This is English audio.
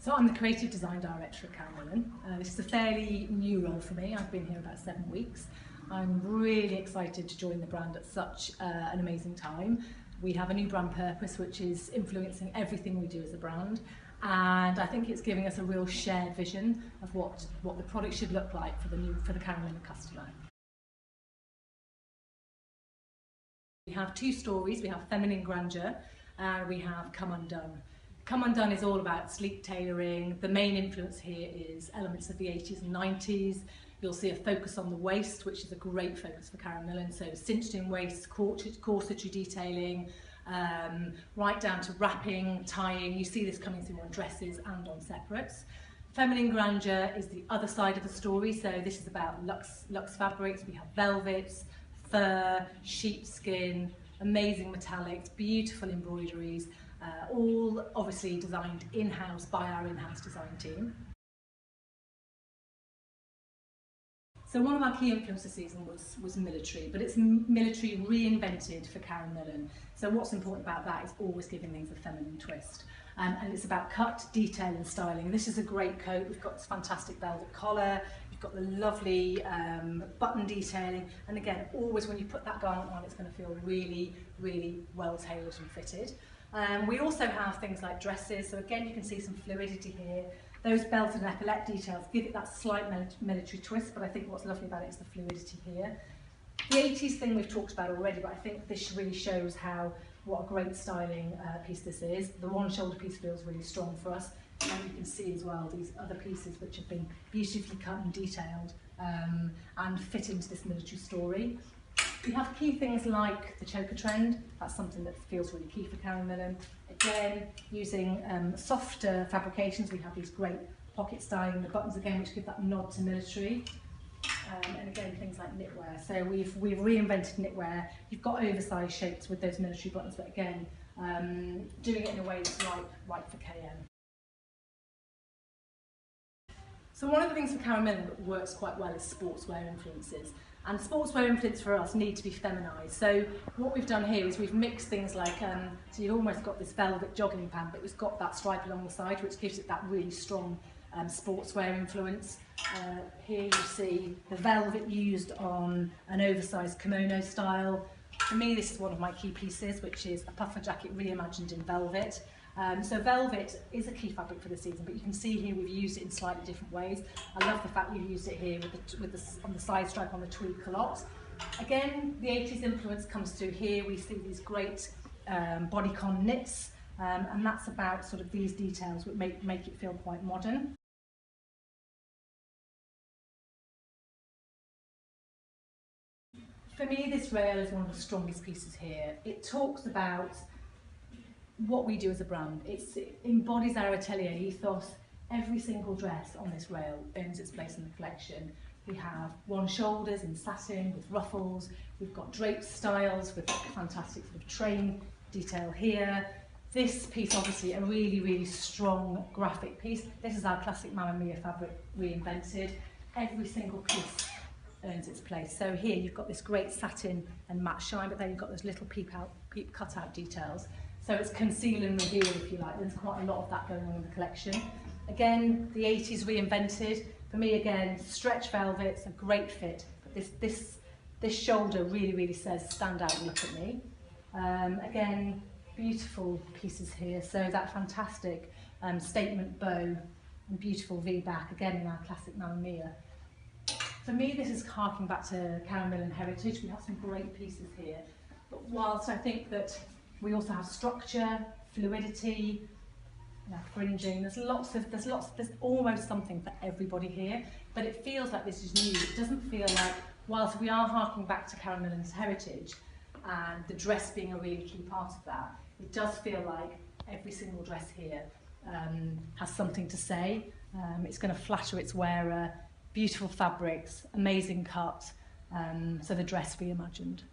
So I'm the Creative Design Director at Caramillan. This is a fairly new role for me. I've been here about 7 weeks. I'm really excited to join the brand at such an amazing time. We have a new brand purpose which is influencing everything we do as a brand, and I think it's giving us a real shared vision of what the product should look like for the Caramillan customer. We have 2 stories. We have Feminine Grandeur and we have Come Undone. Come Undone is all about sleek tailoring. The main influence here is elements of the 80s and 90s. You'll see a focus on the waist, which is a great focus for Caramillan. So cinched in waist, corsetry detailing, right down to wrapping, tying. You see this coming through on dresses and on separates. Feminine Grandeur is the other side of the story. So this is about luxe fabrics. We have velvets, fur, sheepskin, amazing metallics, beautiful embroideries, all obviously designed in-house by our in-house design team. So one of our key influences this season was military, but it's military reinvented for Caramillan. So what's important about that is always giving things a feminine twist. And it's about cut, detail and styling. This is a great coat. We've got this fantastic velvet collar, you've got the lovely button detailing, and again, always when you put that garment on, it's going to feel really, really well tailored and fitted. We also have things like dresses, so again you can see some fluidity here. Those belted and epaulette details give it that slight military twist, but I think what's lovely about it is the fluidity here. The 80s thing we've talked about already, but I think this really shows what a great styling piece this is. The one shoulder piece feels really strong for us, and you can see as well these other pieces which have been beautifully cut and detailed and fit into this military story. We have key things like the choker trend. That's something that feels really key for Caramillan. Again, using softer fabrications, we have these great pocket styling, the buttons again, which give that nod to military. And again, things like knitwear. So we've reinvented knitwear. You've got oversized shapes with those military buttons, but again, doing it in a way that's right for KM. So one of the things for Caramillan that works quite well is sportswear influences. And sportswear influence for us need to be feminised. So what we've done here is we've mixed things like, so you've almost got this velvet jogging pant, but it's got that stripe along the side, which gives it that really strong sportswear influence. Here you see the velvet used on an oversized kimono style. For me, this is one of my key pieces, which is a puffer jacket reimagined in velvet. So velvet is a key fabric for the season, but you can see here we've used it in slightly different ways. I love the fact we've used it here on the side stripe on the tweed culotte. Again, the 80s influence comes through here. We see these great bodycon knits, and that's about sort of these details which make it feel quite modern. For me, this rail is one of the strongest pieces here. It talks about what we do as a brand. It embodies our atelier ethos. Every single dress on this rail earns its place in the collection. We have one shoulders in satin with ruffles. We've got draped styles with fantastic sort of train detail here. This piece, obviously, a really, really strong graphic piece. This is our classic Mamma Mia fabric reinvented. Every single piece earns its place. So here you've got this great satin and matte shine, but then you've got those little peep cut out details. So it's conceal and reveal, if you like. There's quite a lot of that going on in the collection. Again, the 80s reinvented. For me, again, stretch velvet's a great fit, but this shoulder really, really says, stand out and look at me. Again, beautiful pieces here. So that fantastic statement bow and beautiful V-back, again in our classic Mamma Mia. For me, this is harking back to Caramillan heritage. We have some great pieces here, but whilst I think that we also have structure, fluidity, fringing. There's almost something for everybody here, but it feels like this is new. It doesn't feel like, whilst we are harking back to Caramillan's heritage and the dress being a really key part of that, it does feel like every single dress here has something to say. It's going to flatter its wearer, beautiful fabrics, amazing cut, so the dress reimagined.